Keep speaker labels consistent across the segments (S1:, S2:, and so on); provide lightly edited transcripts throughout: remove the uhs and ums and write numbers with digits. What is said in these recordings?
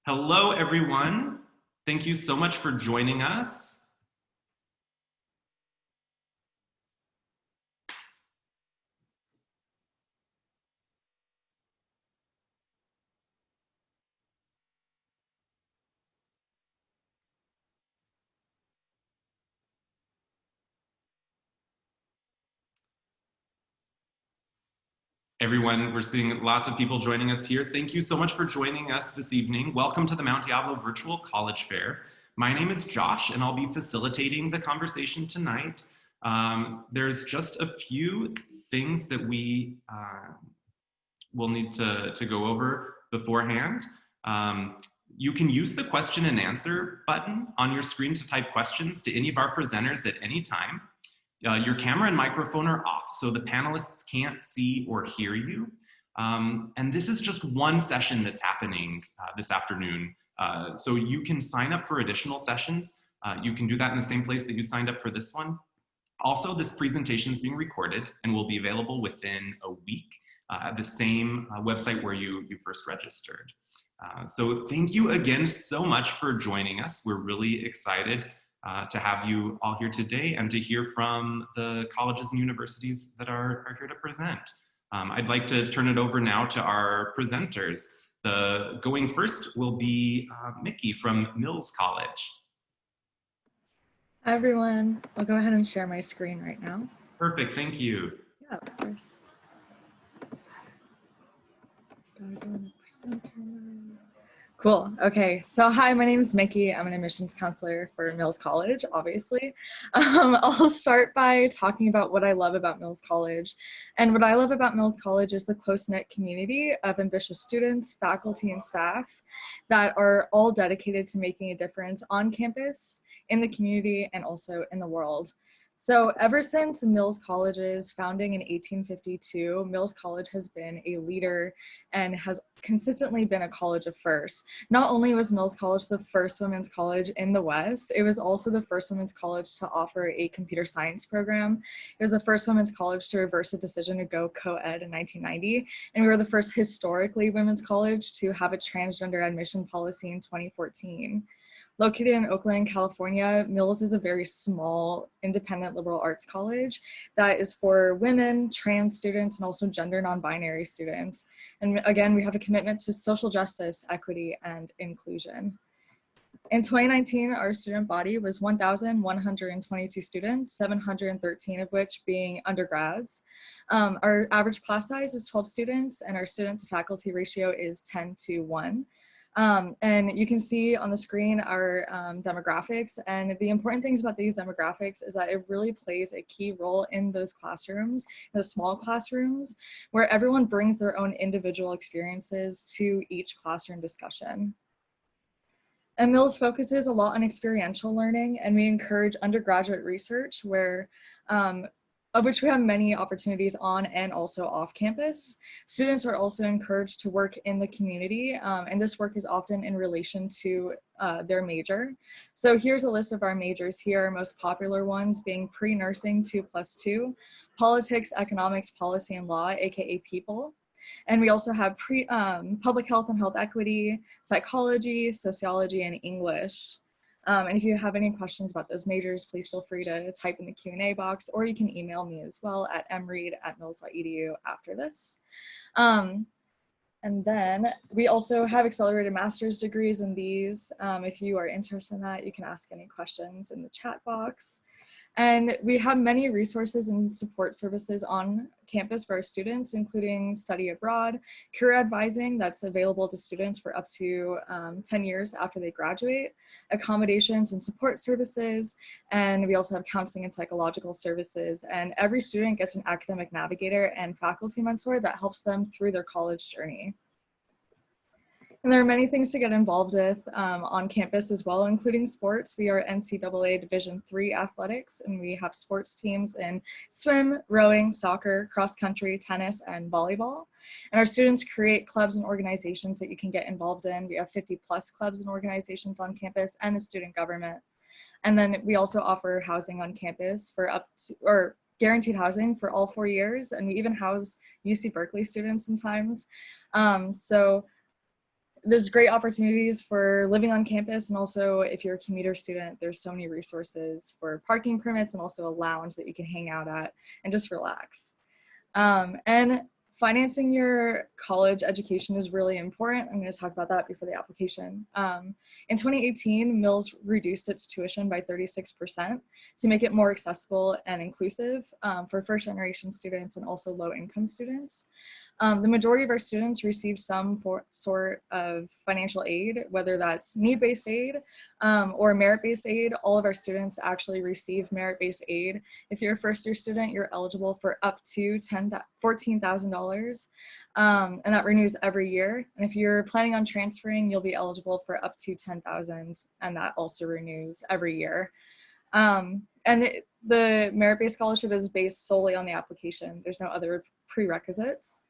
S1: Hello, everyone. Thank you so much for joining us. Everyone, we're seeing lots of people joining us here. Thank you so much for joining us this evening. Welcome to the Mount Diablo Virtual College Fair. My name is Josh, and I'll be facilitating the conversation tonight. There's just a few things that we will need to go over beforehand. You can use the question and answer button on your screen to type questions to any of our presenters at any time. Your camera and microphone are off, so the panelists can't see or hear you. And this is just one session that's happening this afternoon. So you can sign up for additional sessions. You can do that in the same place that you signed up for this one. Also, this presentation is being recorded and will be available within a week at the same website where you first registered. So thank you again so much for joining us. We're really excited to have you all here today and to hear from the colleges and universities that are here to present. I'd like to turn it over now to our presenters. Going first will be Mickey from Mills College.
S2: Hi, everyone. I'll go ahead and share my screen right now.
S1: Perfect, thank you.
S2: Yeah, of course. Cool. Okay. So hi, my name is Mickey. I'm an admissions counselor for Mills College, obviously. I'll start by talking about what I love about Mills College. And what I love about Mills College is the close-knit community of ambitious students, faculty, and staff that are all dedicated to making a difference on campus, in the community, and also in the world. So ever since Mills College's founding in 1852, Mills College has been a leader and has consistently been a college of firsts. Not only was Mills College the first women's college in the West, it was also the first women's college to offer a computer science program. It was the first women's college to reverse a decision to go co-ed in 1990, and we were the first historically women's college to have a transgender admission policy in 2014. Located in Oakland, California, Mills is a very small, independent liberal arts college that is for women, trans students, and also gender non-binary students. And again, we have a commitment to social justice, equity, and inclusion. In 2019, our student body was 1,122 students, 713 of which being undergrads. Our average class size is 12 students, and our student to faculty ratio is 10:1. And you can see on the screen our demographics, and the important things about these demographics is that it really plays a key role in those classrooms, those small classrooms, where everyone brings their own individual experiences to each classroom discussion. And Mills focuses a lot on experiential learning, and we encourage undergraduate research of which we have many opportunities on and also off campus. Students are also encouraged to work in the community, and this work is often in relation to their major. So here's a list of our majors here, our most popular ones being pre-nursing 2+2, politics, economics, policy, and law, aka people. And we also have public health and health equity, psychology, sociology, and English. And if you have any questions about those majors, please feel free to type in the Q&A box, or you can email me as well at mreed@mills.edu after this. And then we also have accelerated master's degrees in these. If you are interested in that, you can ask any questions in the chat box. And we have many resources and support services on campus for our students, including study abroad, career advising that's available to students for up to 10 years after they graduate, accommodations and support services, and we also have counseling and psychological services. And every student gets an academic navigator and faculty mentor that helps them through their college journey. And there are many things to get involved with on campus as well, including sports. We are NCAA Division III athletics, and we have sports teams in swim, rowing, soccer, cross country, tennis, and volleyball. And our students create clubs and organizations that you can get involved in. We have 50+ clubs and organizations on campus and a student government. And then we also offer housing on campus for guaranteed housing for all 4 years. And we even house UC Berkeley students sometimes. there's great opportunities for living on campus, and also if you're a commuter student, there's so many resources for parking permits and also a lounge that you can hang out at and just relax. And financing your college education is really important. I'm going to talk about that before the application. In 2018, Mills reduced its tuition by 36% to make it more accessible and inclusive for first-generation students and also low-income students. The majority of our students receive some sort of financial aid, whether that's need-based aid or merit-based aid. All of our students actually receive merit-based aid. If you're a first-year student, you're eligible for up to $14,000, and that renews every year. And if you're planning on transferring, you'll be eligible for up to $10,000, and that also renews every year. The merit-based scholarship is based solely on the application. There's no other prerequisites.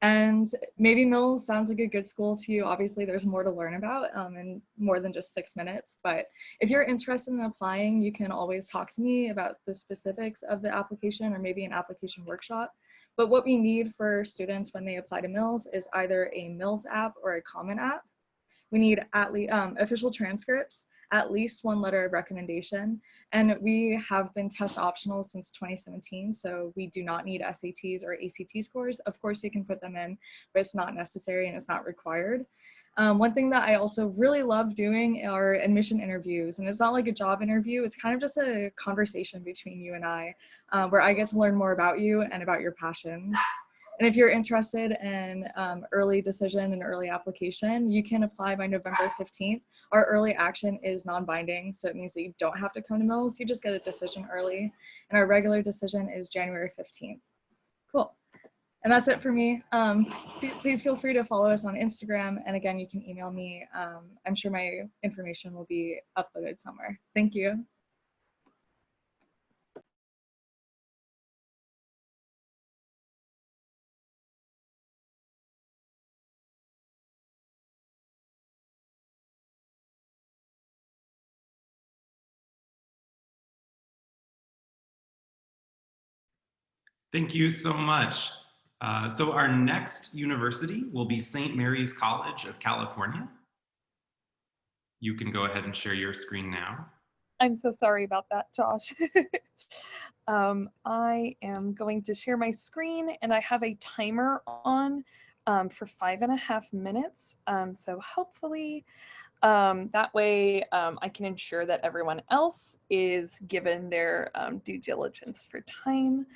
S2: And maybe Mills sounds like a good school to you. Obviously, there's more to learn about in more than just 6 minutes. But if you're interested in applying, you can always talk to me about the specifics of the application or maybe an application workshop. But what we need for students when they apply to Mills is either a Mills app or a Common App. We need at least official transcripts, at least one letter of recommendation. And we have been test optional since 2017, so we do not need SATs or ACT scores. Of course, you can put them in, but it's not necessary and it's not required. One thing that I also really love doing are admission interviews, and it's not like a job interview, it's kind of just a conversation between you and I, where I get to learn more about you and about your passions. And if you're interested in early decision and early application, you can apply by November 15th. Our early action is non-binding, so it means that you don't have to come to Mills, you just get a decision early. And our regular decision is January 15th. Cool. And that's it for me. Please feel free to follow us on Instagram. And again, you can email me. I'm sure my information will be uploaded somewhere. Thank you.
S1: Thank you so much. So our next university will be St. Mary's College of California. You can go ahead and share your screen now.
S3: I'm so sorry about that, Josh. I am going to share my screen, and I have a timer on for 5.5 minutes. So hopefully that way I can ensure that everyone else is given their due diligence for time.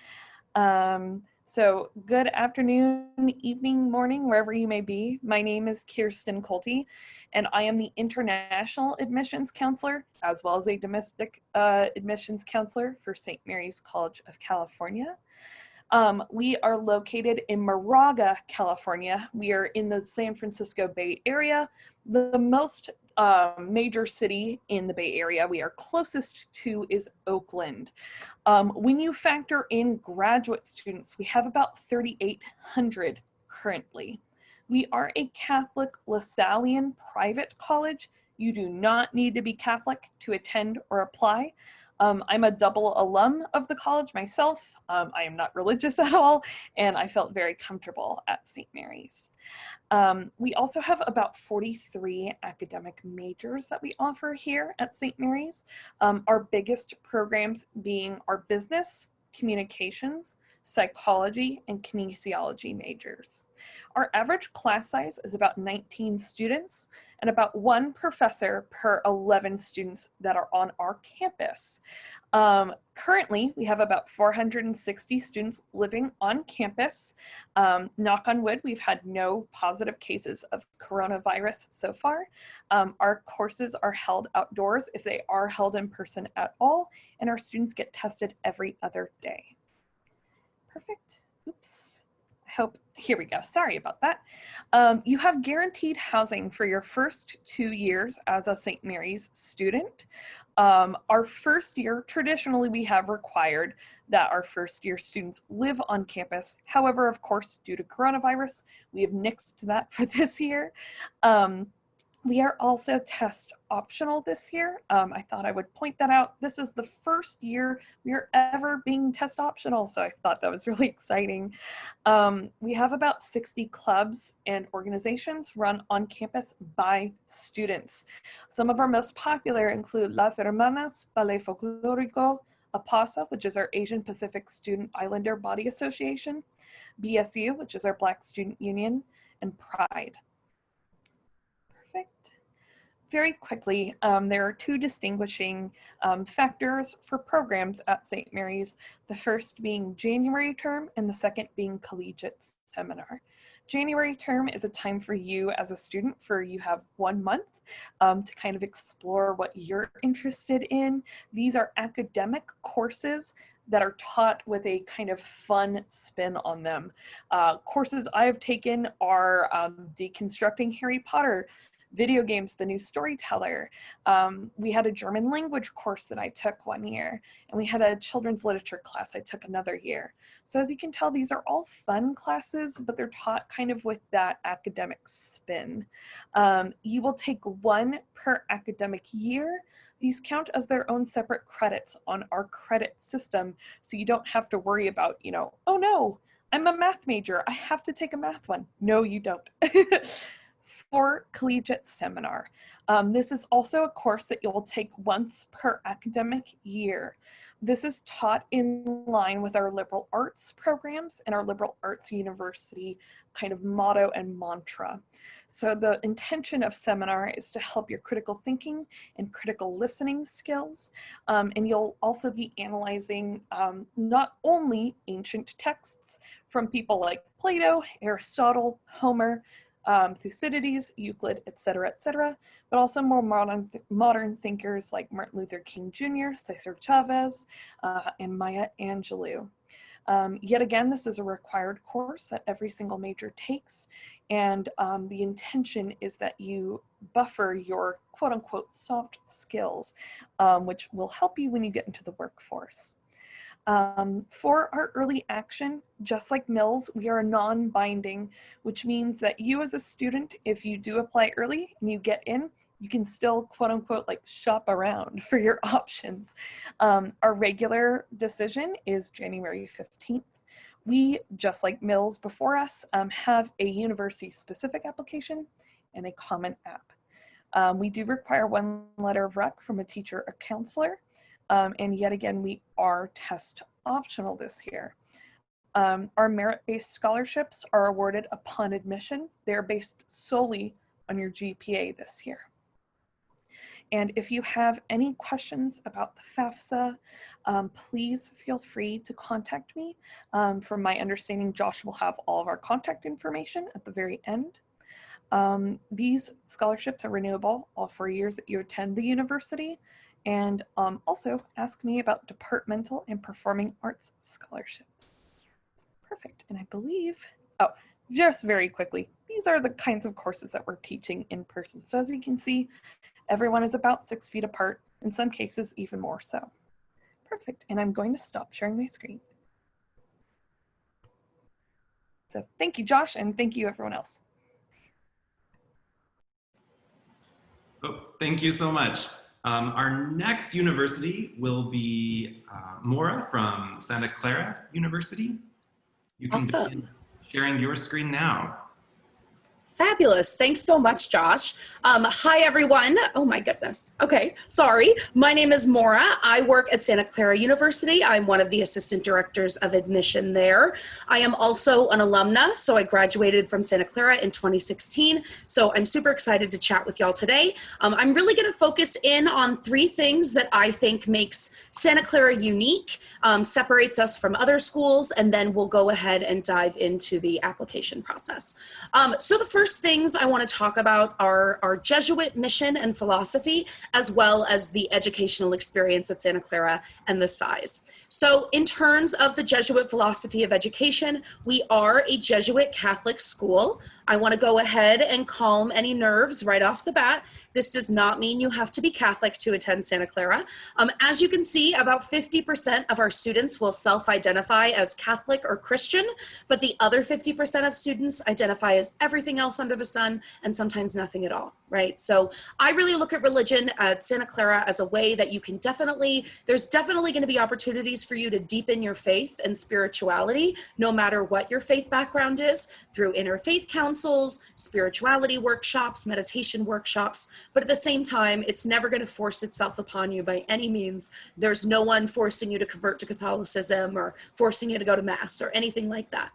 S3: So good afternoon, evening, morning, wherever you may be. My name is Kirsten Colte, and I am the International Admissions Counselor, as well as a Domestic Admissions Counselor for St. Mary's College of California. We are located in Moraga, California. We are in the San Francisco Bay Area, the most major city in the Bay Area we are closest to is Oakland. When you factor in graduate students, we have about 3,800 currently. We are a Catholic Lasallian private college. You do not need to be Catholic to attend or apply. I'm a double alum of the college myself. I am not religious at all, and I felt very comfortable at St. Mary's. We also have about 43 academic majors that we offer here at St. Mary's. Our biggest programs being our business, communications, psychology, and kinesiology majors. Our average class size is about 19 students and about 1 professor per 11 students that are on our campus. Currently, we have about 460 students living on campus. Knock on wood, we've had no positive cases of coronavirus so far. Our courses are held outdoors if they are held in person at all, and our students get tested every other day. Perfect. Oops. I hope, here we go. Sorry about that. You have guaranteed housing for your first 2 years as a St. Mary's student. Our first year, traditionally we have required that our first year students live on campus. However, of course, due to coronavirus, we have nixed that for this year. We are also test optional this year. I thought I would point that out. This is the first year we are ever being test optional, so I thought that was really exciting. We have about 60 clubs and organizations run on campus by students. Some of our most popular include Las Hermanas, Ballet Folklorico, APASA, which is our Asian Pacific Student Islander Body Association, BSU, which is our Black Student Union, and Pride. Perfect. Very quickly, there are two distinguishing factors for programs at St. Mary's, the first being January term and the second being collegiate seminar. January term is a time for you as a student you have 1 month to kind of explore what you're interested in. These are academic courses that are taught with a kind of fun spin on them. Courses I've taken are deconstructing Harry Potter, video games, the new storyteller. We had a German language course that I took 1 year, and we had a children's literature class I took another year. So as you can tell, these are all fun classes, but they're taught kind of with that academic spin. You will take 1 per academic year. These count as their own separate credits on our credit system, so you don't have to worry about, oh no, I'm a math major, I have to take a math one. No, you don't. For collegiate seminar. This is also a course that you'll take once per academic year. This is taught in line with our liberal arts programs and our liberal arts university kind of motto and mantra. So the intention of seminar is to help your critical thinking and critical listening skills. And you'll also be analyzing not only ancient texts from people like Plato, Aristotle, Homer, Thucydides, Euclid, etc., but also more modern thinkers like Martin Luther King Jr., Cesar Chavez, and Maya Angelou. Yet again, this is a required course that every single major takes, and the intention is that you buffer your quote-unquote soft skills, which will help you when you get into the workforce. For our early action, just like Mills, we are non-binding, which means that you as a student, if you do apply early and you get in, you can still quote unquote like shop around for your options. Our regular decision is January 15th. We, just like Mills before us, have a university specific application and a common app. We do require 1 letter of rec from a teacher or counselor. And yet again, we are test optional this year. Our merit-based scholarships are awarded upon admission. They're based solely on your GPA this year. And if you have any questions about the FAFSA, please feel free to contact me. From my understanding, Josh will have all of our contact information at the very end. These scholarships are renewable all 4 years that you attend the university. And also ask me about departmental and performing arts scholarships. Perfect, and I believe, just very quickly, these are the kinds of courses that we're teaching in person. So as you can see, everyone is about 6 feet apart, in some cases even more so. Perfect, and I'm going to stop sharing my screen. So thank you, Josh, and thank you everyone else.
S1: Oh, thank you so much. Our next university will be Maura from Santa Clara University. You can begin sharing your screen now.
S4: Fabulous. Thanks so much, Josh. Hi, everyone. Oh, my goodness. Okay, sorry. My name is Maura. I work at Santa Clara University. I'm one of the assistant directors of admission there. I am also an alumna, so I graduated from Santa Clara in 2016. So I'm super excited to chat with y'all today. I'm really going to focus in on 3 things that I think makes Santa Clara unique, separates us from other schools, and then we'll go ahead and dive into the application process. So the first things I want to talk about are our Jesuit mission and philosophy, as well as the educational experience at Santa Clara and the size. So in terms of the Jesuit philosophy of education, we are a Jesuit Catholic school. I want to go ahead and calm any nerves right off the bat. This does not mean you have to be Catholic to attend Santa Clara. As you can see, about 50% of our students will self-identify as Catholic or Christian, but the other 50% of students identify as everything else under the sun and sometimes nothing at all, right? So I really look at religion at Santa Clara as a way that you can there's definitely going to be opportunities for you to deepen your faith and spirituality, no matter what your faith background is, through interfaith councils, spirituality workshops, meditation workshops. But at the same time, it's never going to force itself upon you by any means. There's no one forcing you to convert to Catholicism or forcing you to go to Mass or anything like that.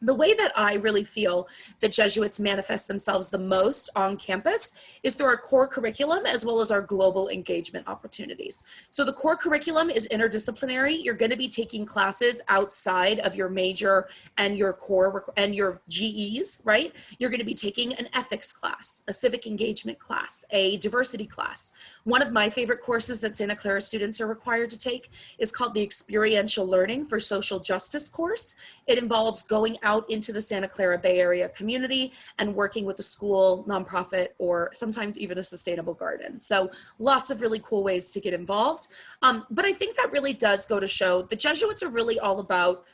S4: The way that I really feel the Jesuits manifest themselves the most on campus is through our core curriculum as well as our global engagement opportunities. So the core curriculum is interdisciplinary. You're going to be taking classes outside of your major and your core and your GEs, right? You're going to be taking an ethics class, a civic engagement class, a diversity class. One of my favorite courses that Santa Clara students are required to take is called the Experiential Learning for Social Justice course. It involves going out into the Santa Clara Bay Area community and working with a school, nonprofit, or sometimes even a sustainable garden. So lots of really cool ways to get involved. But I think that really does go to show the Jesuits are really all about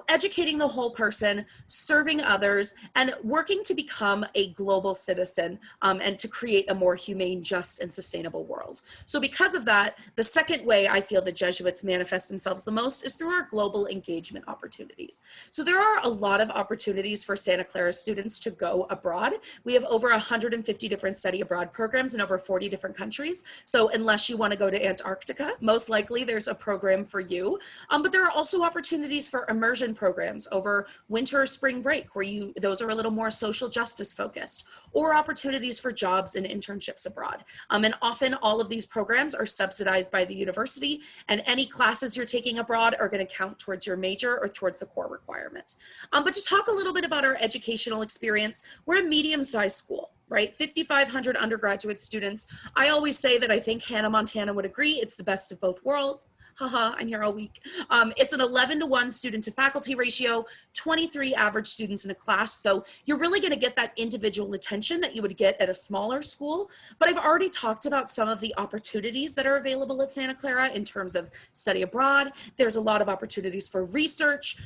S4: educating the whole person, serving others, and working to become a global citizen and to create a more humane, just, and sustainable world. So because of that, the second way I feel the Jesuits manifest themselves the most is through our global engagement opportunities. So there are a lot of opportunities for Santa Clara students to go abroad. We have over 150 different study abroad programs in over 40 different countries. So unless you want to go to Antarctica, most likely there's a program for you. But there are also opportunities for immersion programs over winter or spring break, where those are a little more social justice focused, or opportunities for jobs and internships abroad. And often all of these programs are subsidized by the university, and any classes you're taking abroad are going to count towards your major or towards the core requirement. But to talk a little bit about our educational experience, we're a medium-sized school, right? 5,500 undergraduate students. I always say that I think Hannah Montana would agree it's the best of both worlds. Haha, I'm here all week. It's an 11-to-1 student to faculty ratio, 23 average students in a class. So you're really going to get that individual attention that you would get at a smaller school. But I've already talked about some of the opportunities that are available at Santa Clara in terms of study abroad. There's a lot of opportunities for research,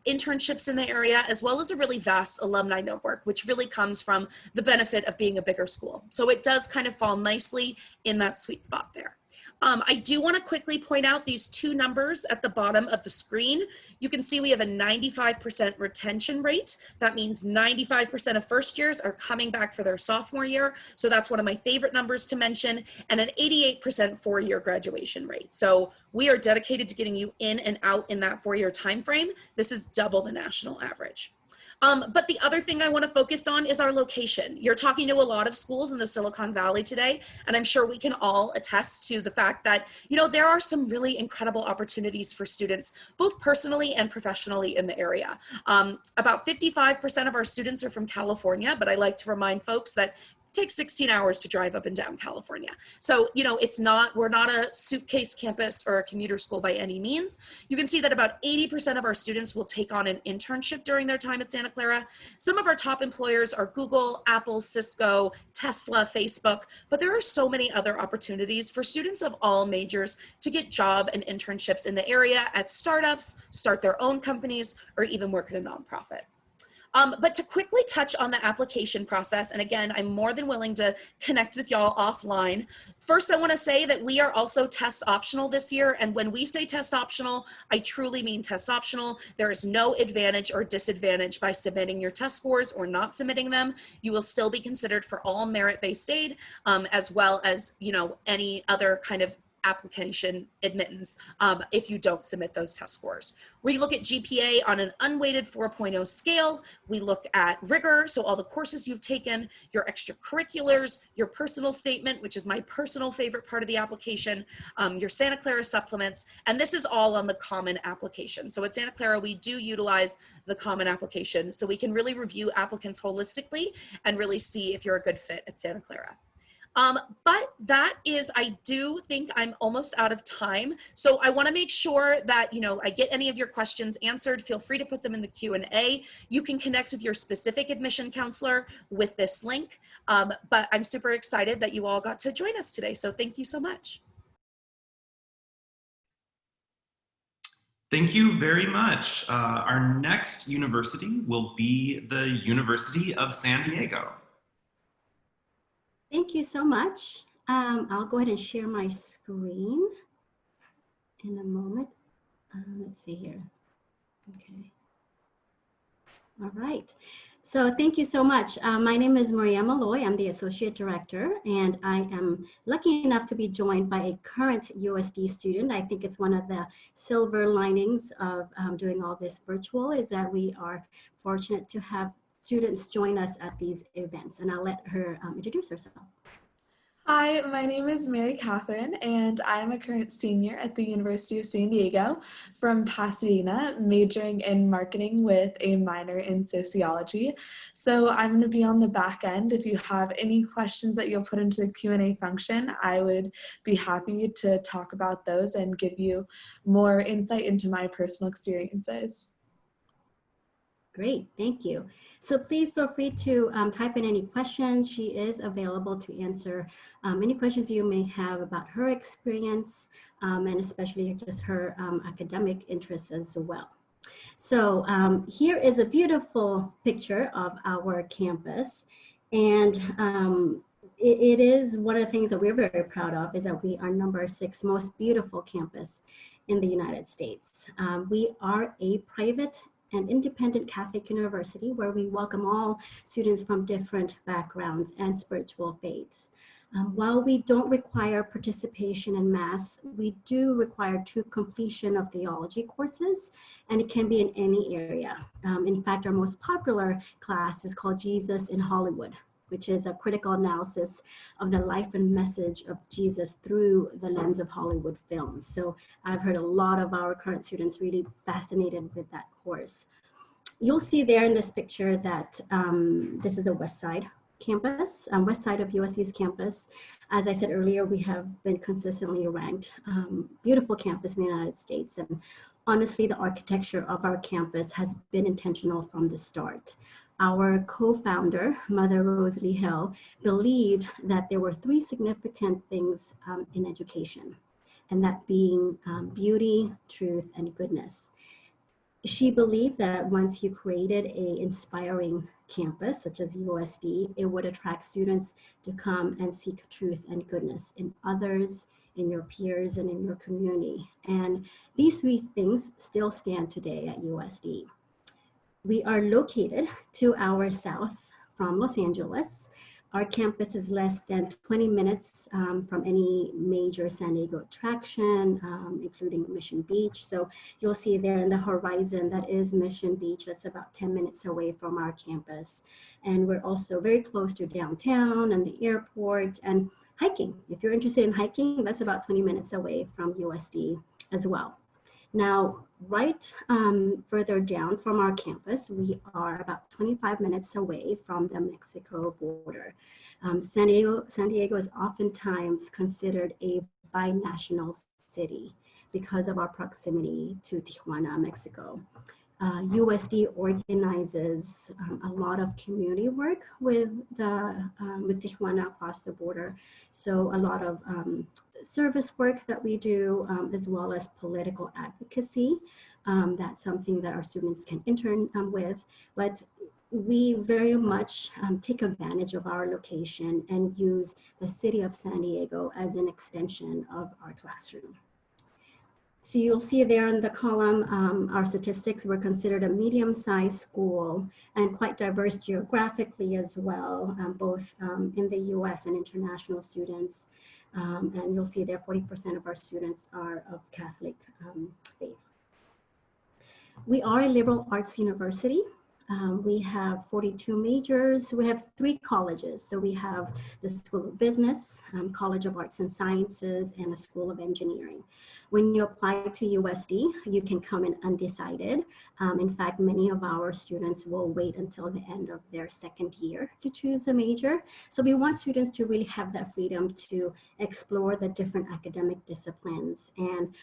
S4: internships in the area, as well as a really vast alumni network, which really comes from the benefit of being a bigger school. So it does kind of fall nicely in that sweet spot there. I do want to quickly point out these two numbers at the bottom of the screen. You can see we have a 95% retention rate. That means 95% of first years are coming back for their sophomore year. So that's one of my favorite numbers to mention, and an 88% four-year graduation rate. So we are dedicated to getting you in and out in that four-year time frame. This is double the national average. But the other thing I want to focus on is our location. You're talking to a lot of schools in the Silicon Valley today, and I'm sure we can all attest to the fact that, there are some really incredible opportunities for students, both personally and professionally in the area. About 55% of our students are from California, but I like to remind folks that takes 16 hours to drive up and down California. So, we're not a suitcase campus or a commuter school by any means. You can see that about 80% of our students will take on an internship during their time at Santa Clara. Some of our top employers are Google, Apple, Cisco, Tesla, Facebook, but there are so many other opportunities for students of all majors to get job and internships in the area at startups, start their own companies, or even work at a nonprofit. But to quickly touch on the application process, and again, I'm more than willing to connect with y'all offline. First, I want to say that we are also test optional this year. And when we say test optional, I truly mean test optional. There is no advantage or disadvantage by submitting your test scores or not submitting them. You will still be considered for all merit-based aid, as well as, any other kind of application admittance if you don't submit those test scores. We look at GPA on an unweighted 4.0 scale. We look at rigor, so all the courses you've taken, your extracurriculars, your personal statement, which is my personal favorite part of the application, your Santa Clara supplements, and this is all on the common application. So at Santa Clara, we do utilize the common application, so we can really review applicants holistically and really see if you're a good fit at Santa Clara. But that is, I do think I'm almost out of time. So I want to make sure that, you know, I get any of your questions answered. Feel free to put them in the Q&A. You can connect with your specific admission counselor with this link. But I'm super excited that you all got to join us today. So thank you so much.
S1: Thank you very much. Our next university will be the University of San Diego.
S5: Thank you so much. I'll go ahead and share my screen in a moment. Let's see here. Okay. All right. So thank you so much. My name is Maria Malloy. I'm the Associate Director, and I am lucky enough to be joined by a current USD student. I think it's one of the silver linings of doing all this virtual is that we are fortunate to have students join us at these events, and I'll let her introduce herself.
S6: Hi, my name is Mary Catherine, and I'm a current senior at the University of San Diego from Pasadena, majoring in marketing with a minor in sociology. So I'm going to be on the back end. If you have any questions that you'll put into the Q&A function, I would be happy to talk about those and give you more insight into my personal experiences.
S5: Great, thank you. So please feel free to type in any questions. She is available to answer any questions you may have about her experience and especially just her academic interests as well. So here is a beautiful picture of our campus. And it is one of the things that we're very proud of is that we are #6 most beautiful campus in the United States. We are a private and independent Catholic university where we welcome all students from different backgrounds and spiritual faiths. While we don't require participation in Mass, we do require completion of theology courses, and it can be in any area. In fact, our most popular class is called Jesus in Hollywood, which is a critical analysis of the life and message of Jesus through the lens of Hollywood films. So I've heard a lot of our current students really fascinated with that course. You'll see there in this picture that this is the West Side campus, West Side of USC's campus. As I said earlier, we have been consistently ranked beautiful campus in the United States. And honestly, the architecture of our campus has been intentional from the start. Our co-founder, Mother Rosalie Hill, believed that there were 3 significant things in education, and that being beauty, truth, and goodness. She believed that once you created an inspiring campus, such as USD, it would attract students to come and seek truth and goodness in others, in your peers, and in your community. And these 3 things still stand today at USD. We are located 2 hours south from Los Angeles. Our campus is less than 20 minutes from any major San Diego attraction, including Mission Beach. So you'll see there in the horizon, that is Mission Beach. That's about 10 minutes away from our campus. And we're also very close to downtown and the airport and hiking. If you're interested in hiking, that's about 20 minutes away from USD as well. Now, right further down from our campus, we are about 25 minutes away from the Mexico border. San Diego is oftentimes considered a binational city because of our proximity to Tijuana, Mexico. USD organizes a lot of community work with Tijuana across the border. So a lot of service work that we do, as well as political advocacy. That's something that our students can intern with, but we very much take advantage of our location and use the city of San Diego as an extension of our classroom. So you'll see there in the column, our statistics were considered a medium-sized school and quite diverse geographically as well, both in the US and international students. And you'll see there 40% of our students are of Catholic faith. We are a liberal arts university. We have 42 majors. We have 3 colleges. So we have the School of Business, College of Arts and Sciences, and a School of Engineering. When you apply to USD, you can come in undecided. In fact, many of our students will wait until the end of their second year to choose a major. So we want students to really have that freedom to explore the different academic disciplines. And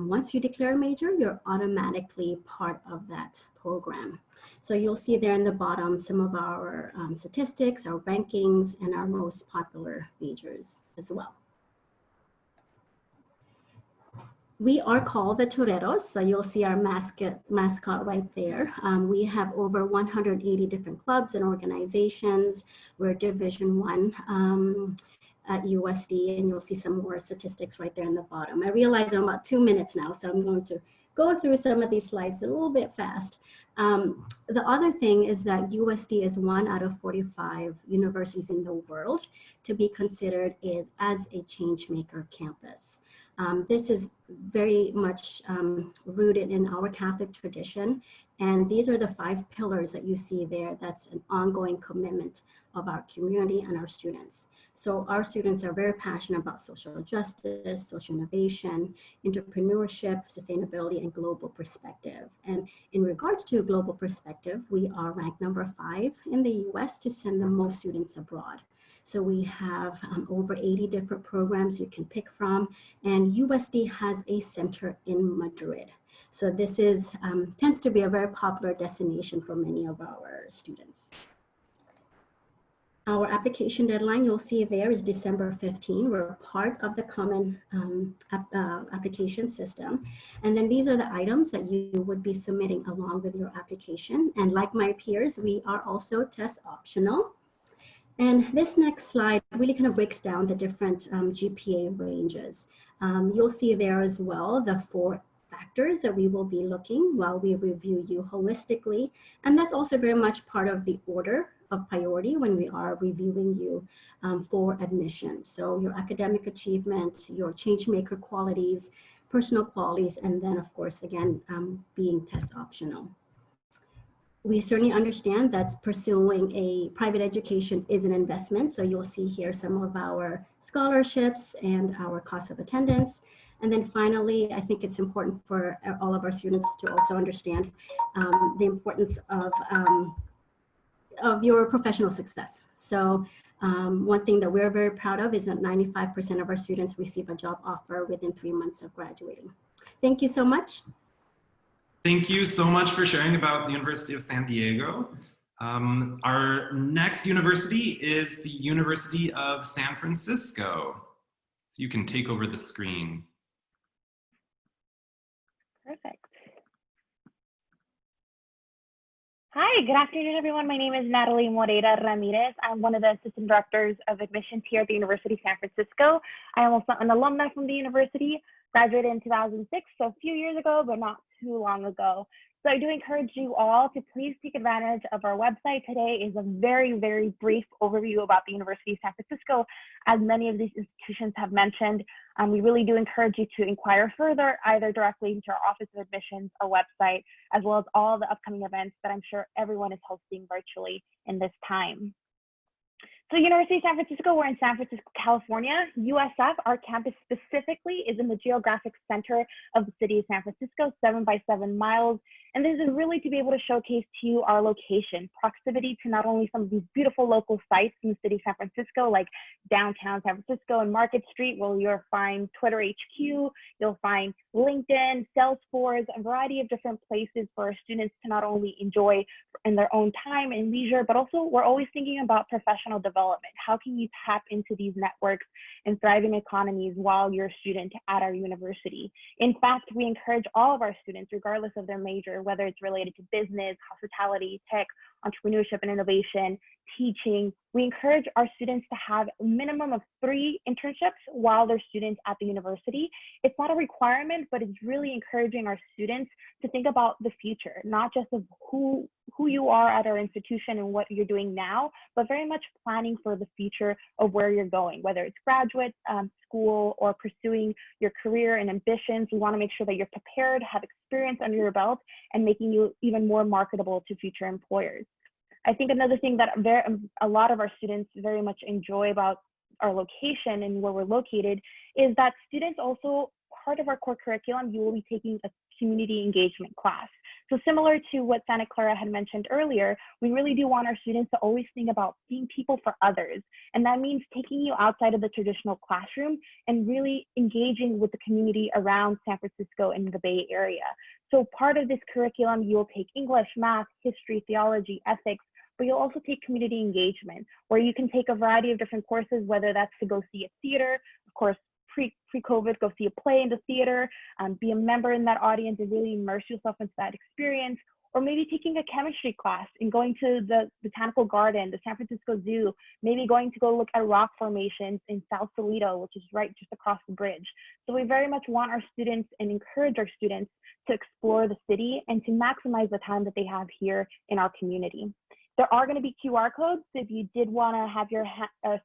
S5: once you declare a major, you're automatically part of that program. So you'll see there in the bottom some of our statistics, our rankings, and our most popular majors as well. We are called the Toreros, so you'll see our mascot right there. We have over 180 different clubs and organizations. We're Division I at USD, and you'll see some more statistics right there in the bottom. I realize I'm about 2 minutes now, so I'm going to go through some of these slides a little bit fast. The other thing is that USD is 1 out of 45 universities in the world to be considered as a changemaker campus. This is very much rooted in our Catholic tradition. And these are the 5 pillars that you see there. That's an ongoing commitment of our community and our students. So our students are very passionate about social justice, social innovation, entrepreneurship, sustainability, and global perspective. And in regards to global perspective, we are ranked number 5 in the US to send the most students abroad. So we have over 80 different programs you can pick from, and USD has a center in Madrid. So this is tends to be a very popular destination for many of our students. Our application deadline, you'll see there, is December 15. We're part of the common application system. And then these are the items that you would be submitting along with your application. And like my peers, we are also test optional. And this next slide really kind of breaks down the different GPA ranges. You'll see there as well the 4 factors that we will be looking while we review you holistically. And that's also very much part of the order of priority when we are reviewing you for admission. So your academic achievement, your changemaker qualities, personal qualities, and then of course, again, being test optional. We certainly understand that pursuing a private education is an investment. So you'll see here some of our scholarships and our cost of attendance. And then finally, I think it's important for all of our students to also understand the importance of your professional success. So one thing that we're very proud of is that 95% of our students receive a job offer within 3 months of graduating. Thank you so much.
S1: Thank you so much for sharing about the University of San Diego. Our next university is the University of San Francisco. So you can take over the screen.
S7: Perfect. Hi, good afternoon, everyone. My name is Natalie Moreira Ramirez. I'm one of the assistant directors of admissions here at the University of San Francisco. I am also an alumni from the university, graduated in 2006, so a few years ago, but not too long ago. So I do encourage you all to please take advantage of our website. Today is a very, very brief overview about the University of San Francisco. As many of these institutions have mentioned, we really do encourage you to inquire further, either directly into our Office of Admissions, our website, as well as all the upcoming events that I'm sure everyone is hosting virtually in this time. So University of San Francisco, we're in San Francisco, California. USF, our campus specifically, is in the geographic center of the city of San Francisco, 7 by 7 miles. And this is really to be able to showcase to you our location, proximity to not only some of these beautiful local sites in the city of San Francisco, like downtown San Francisco and Market Street, where you'll find Twitter HQ, you'll find LinkedIn, Salesforce, a variety of different places for our students to not only enjoy in their own time and leisure, but also we're always thinking about professional development. How can you tap into these networks and thriving economies while you're a student at our university? In fact, we encourage all of our students, regardless of their major, whether it's related to business, hospitality, tech, entrepreneurship and innovation, teaching, we encourage our students to have a minimum of 3 internships while they're students at the university. It's not a requirement, but it's really encouraging our students to think about the future, not just of who who you are at our institution and what you're doing now, but very much planning for the future of where you're going, whether it's graduate school or pursuing your career and ambitions. We want to make sure that you're prepared, have experience under your belt, and making you even more marketable to future employers. I think another thing that a lot of our students very much enjoy about our location and where we're located is that students also, part of our core curriculum, you will be taking a community engagement class. So similar to what Santa Clara had mentioned earlier, we really do want our students to always think about being people for others. And that means taking you outside of the traditional classroom and really engaging with the community around San Francisco and the Bay Area. So part of this curriculum, you'll take English, math, history, theology, ethics, but you'll also take community engagement, where you can take a variety of different courses, whether that's to go see a theater, of course, pre-COVID, go see a play in the theater, be a member in that audience and really immerse yourself into that experience, or maybe taking a chemistry class and going to the botanical garden, the San Francisco Zoo, maybe going to go look at rock formations in South Toledo, which is right just across the bridge. So we very much want our students and encourage our students to explore the city and to maximize the time that they have here in our community. There are going to be QR codes. So if you did want to have your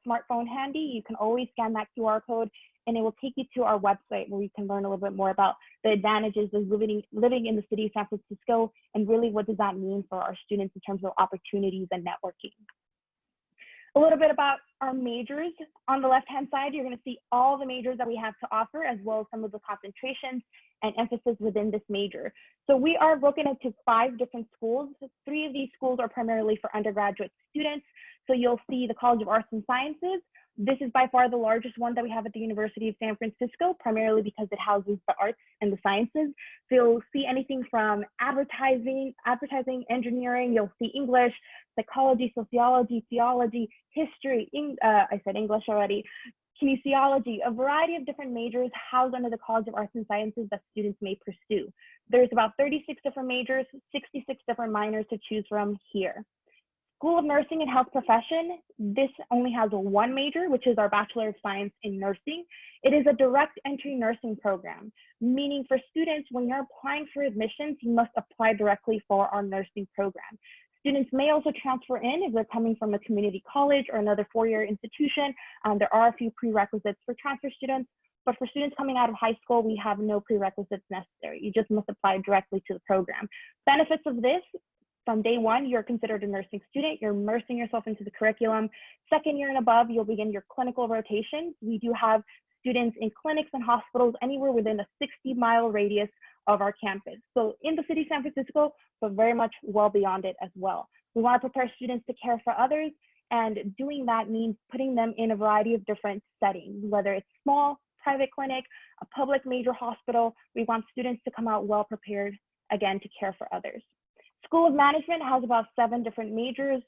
S7: smartphone handy, you can always scan that QR code and it will take you to our website where you can learn a little bit more about the advantages of living in the city of San Francisco and really what does that mean for our students in terms of opportunities and networking. A little bit about our majors. On the left-hand side, you're going to see all the majors that we have to offer, as well as some of the concentrations and emphasis within this major. So we are broken into 5 different schools. 3 of these schools are primarily for undergraduate students. So you'll see the College of Arts and Sciences. This is by far the largest one that we have at the University of San Francisco, primarily because it houses the arts and the sciences. So you'll see anything from advertising, engineering, you'll see English, psychology, sociology, theology, history, I said English already, kinesiology, a variety of different majors housed under the College of Arts and Sciences that students may pursue. There's about 36 different majors, 66 different minors to choose from here. School of Nursing and Health Profession, this only has 1 major, which is our Bachelor of Science in Nursing. It is a direct entry nursing program, meaning for students, when you're applying for admissions, you must apply directly for our nursing program. Students may also transfer in if they're coming from a community college or another 4-year institution. There are a few prerequisites for transfer students, but for students coming out of high school, we have no prerequisites necessary. You just must apply directly to the program. Benefits of this: from day 1, you're considered a nursing student. You're immersing yourself into the curriculum. 2nd year and above, you'll begin your clinical rotation. We do have students in clinics and hospitals anywhere within a 60-mile radius of our campus. So in the city of San Francisco, but very much well beyond it as well. We want to prepare students to care for others, and doing that means putting them in a variety of different settings, whether it's small, private clinic, a public major hospital. We want students to come out well prepared, again, to care for others. School of Management has about 7 different majors,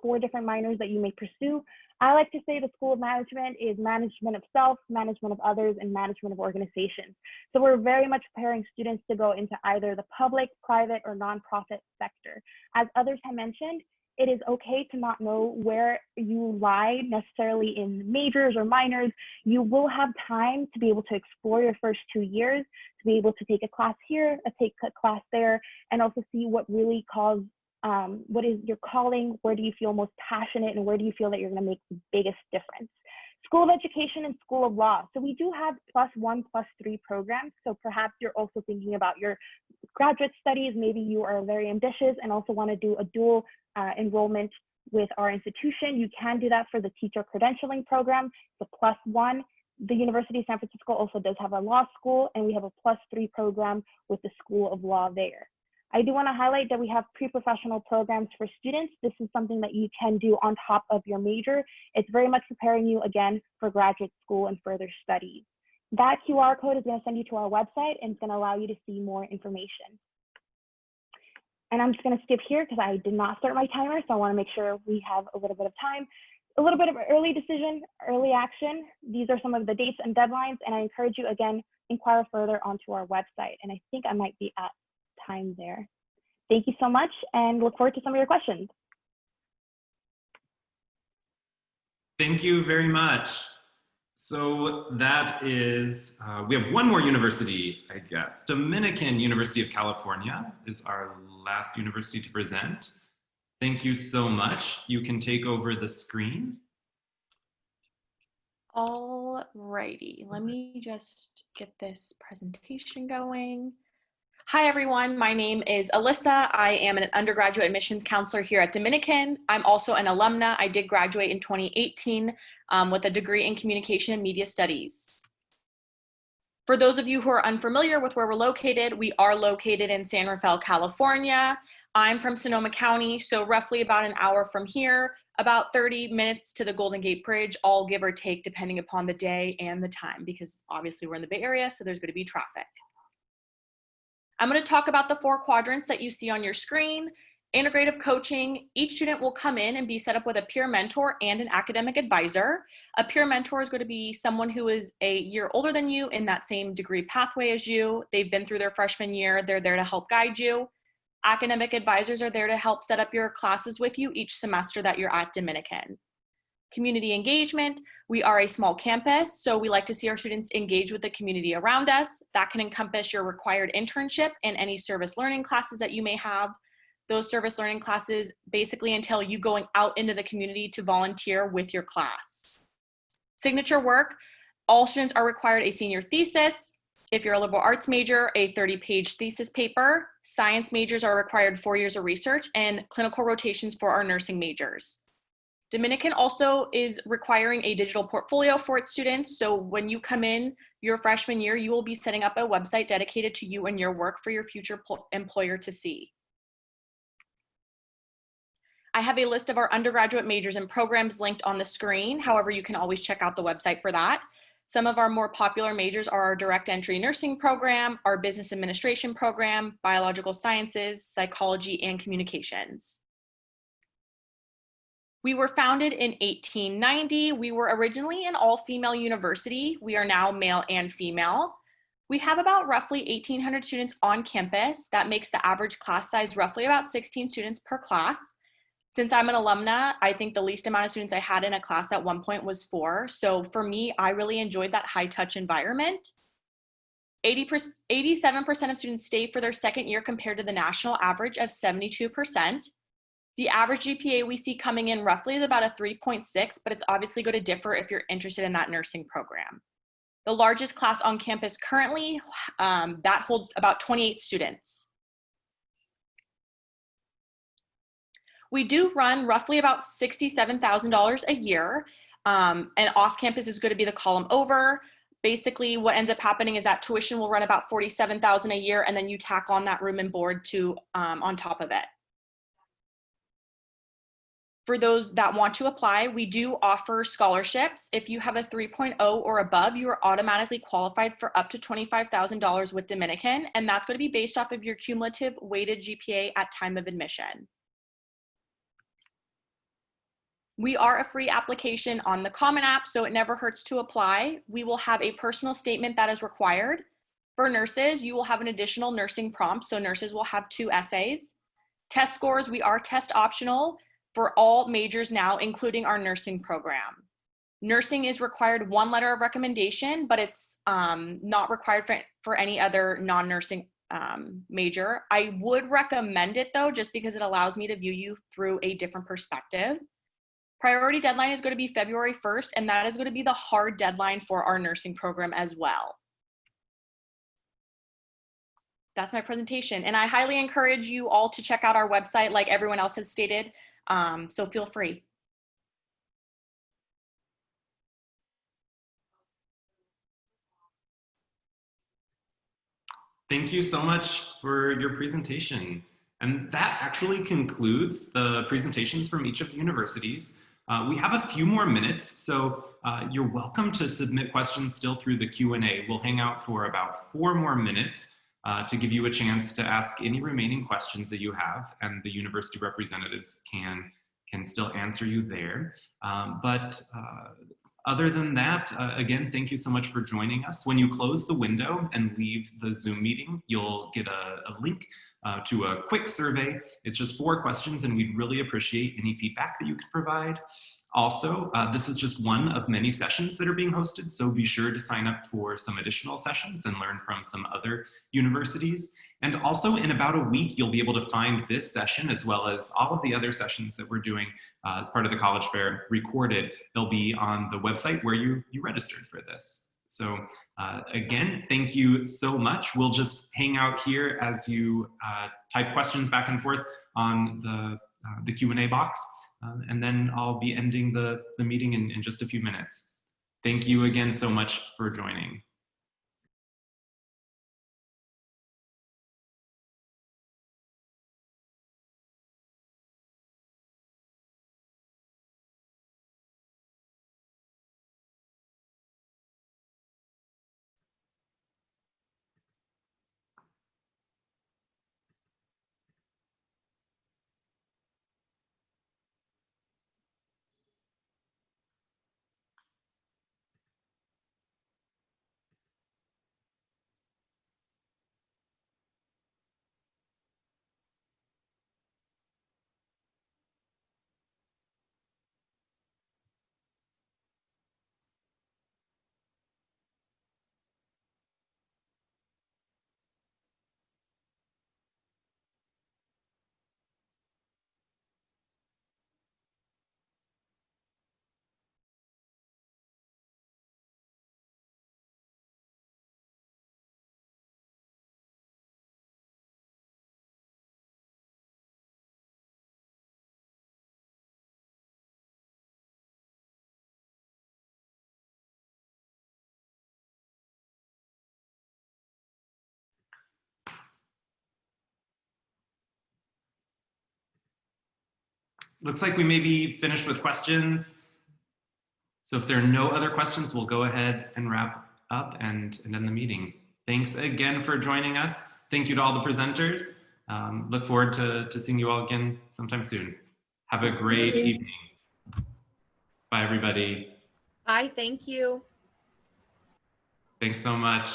S7: 4 different minors that you may pursue. I like to say the School of Management is management of self, management of others, and management of organizations. So we're very much preparing students to go into either the public, private, or nonprofit sector. As others have mentioned, it is okay to not know where you lie necessarily in majors or minors. You will have time to be able to explore your first 2 years, to be able to take a class here, take a class there, and also see what really calls, what is your calling, where do you feel most passionate, and where do you feel that you're going to make the biggest difference. School of Education and School of Law. So we do have +1, +3 programs. So perhaps you're also thinking about your graduate studies. Maybe you are very ambitious and also want to do a dual enrollment with our institution. You can do that for the teacher credentialing program, the +1. The University of San Francisco also does have a law school, and we have a +3 program with the School of Law there. I do want to highlight that we have pre-professional programs for students. This is something that you can do on top of your major. It's very much preparing you, again, for graduate school and further studies. That QR code is going to send you to our website, and it's going to allow you to see more information. And I'm just going to skip here because I did not start my timer, so I want to make sure we have a little bit of time. A little bit of early decision, early action. These are some of the dates and deadlines, and I encourage you, again, inquire further onto our website. And I think I might be at time there. Thank you so much, and look forward to some of your questions.
S1: Thank you very much. So that is, we have one more university, I guess. Dominican University of California is our last university to present. Thank you so much. You can take over the screen.
S8: All righty, let me just get this presentation going. Hi everyone, my name is Alyssa. I am an undergraduate admissions counselor here at Dominican. I'm also an alumna. I did graduate in 2018 with a degree in communication and media studies. For those of you who are unfamiliar with where we're located, we are located in San Rafael, California. I'm from Sonoma County, so roughly about an hour from here, about 30 minutes to the Golden Gate Bridge, all give or take depending upon the day and the time, because obviously we're in the Bay Area, so there's going to be traffic. I'm going to talk about the 4 quadrants that you see on your screen. Integrative coaching, each student will come in and be set up with a peer mentor and an academic advisor. A peer mentor is going to be someone who is a year older than you in that same degree pathway as you. They've been through their freshman year. They're there to help guide you. Academic advisors are there to help set up your classes with you each semester that you're at Dominican. Community engagement, we are a small campus, so we like to see our students engage with the community around us. That can encompass your required internship and any service learning classes that you may have. Those service learning classes basically entail you going out into the community to volunteer with your class. Signature work, all students are required a senior thesis. If you're a liberal arts major, a 30-page thesis paper. Science majors are required 4 years of research and clinical rotations for our nursing majors. Dominican also is requiring a digital portfolio for its students. So when you come in your freshman year, you will be setting up a website dedicated to you and your work for your future employer to see. I have a list of our undergraduate majors and programs linked on the screen. However, you can always check out the website for that. Some of our more popular majors are our direct entry nursing program, our business administration program, biological sciences, psychology, and communications. We were founded in 1890. We were originally an all-female university. We are now male and female. We have about roughly 1,800 students on campus. That makes the average class size roughly about 16 students per class. Since I'm an alumna, I think the least amount of students I had in a class at one point was 4. So for me, I really enjoyed that high-touch environment. 87% of students stay for their second year compared to the national average of 72%. The average GPA we see coming in roughly is about a 3.6, but it's obviously going to differ if you're interested in that nursing program. The largest class on campus currently, that holds about 28 students. We do run roughly about $67,000 a year, and off campus is going to be the column over. Basically, what ends up happening is that tuition will run about $47,000 a year, and then you tack on that room and board to on top of it. For those that want to apply, we do offer scholarships. If you have a 3.0 or above, you are automatically qualified for up to $25,000 with Dominican, and that's going to be based off of your cumulative weighted GPA at time of admission. We are a free application on the Common App, so it never hurts to apply. We will have a personal statement that is required. For nurses, you will have an additional nursing prompt, so nurses will have 2 essays. Test scores, we are test optional for all majors now, including our nursing program. Nursing is required 1 letter of recommendation, but it's not required for any other non-nursing major. I would recommend it though, just because it allows me to view you through a different perspective. Priority deadline is going to be February 1st, and that is going to be the hard deadline for our nursing program as well. That's my presentation, and I highly encourage you all to check out our website like everyone else has stated, so feel free.
S1: Thank you so much for your presentation. And that actually concludes the presentations from each of the universities. We have a few more minutes, so you're welcome to submit questions still through the Q&A. We'll hang out for about 4 more minutes to give you a chance to ask any remaining questions that you have, and the university representatives can still answer you there. Other than that, again, thank you so much for joining us. When you close the window and leave the Zoom meeting, you'll get a link to a quick survey. It's just 4 questions, and we'd really appreciate any feedback that you could provide. Also, this is just one of many sessions that are being hosted, so be sure to sign up for some additional sessions and learn from some other universities. And also in about a week, you'll be able to find this session as well as all of the other sessions that we're doing as part of the College Fair recorded. They'll be on the website where you registered for this. So again, thank you so much. We'll just hang out here as you type questions back and forth on the Q&A box. And then I'll be ending the meeting in just a few minutes. Thank you again so much for joining. Looks like we may be finished with questions. So if there are no other questions, we'll go ahead and wrap up and end the meeting. Thanks again for joining us. Thank you to all the presenters. Look forward to seeing you all again sometime soon. Have a great evening. Bye, everybody.
S4: Bye, thank you.
S1: Thanks so much.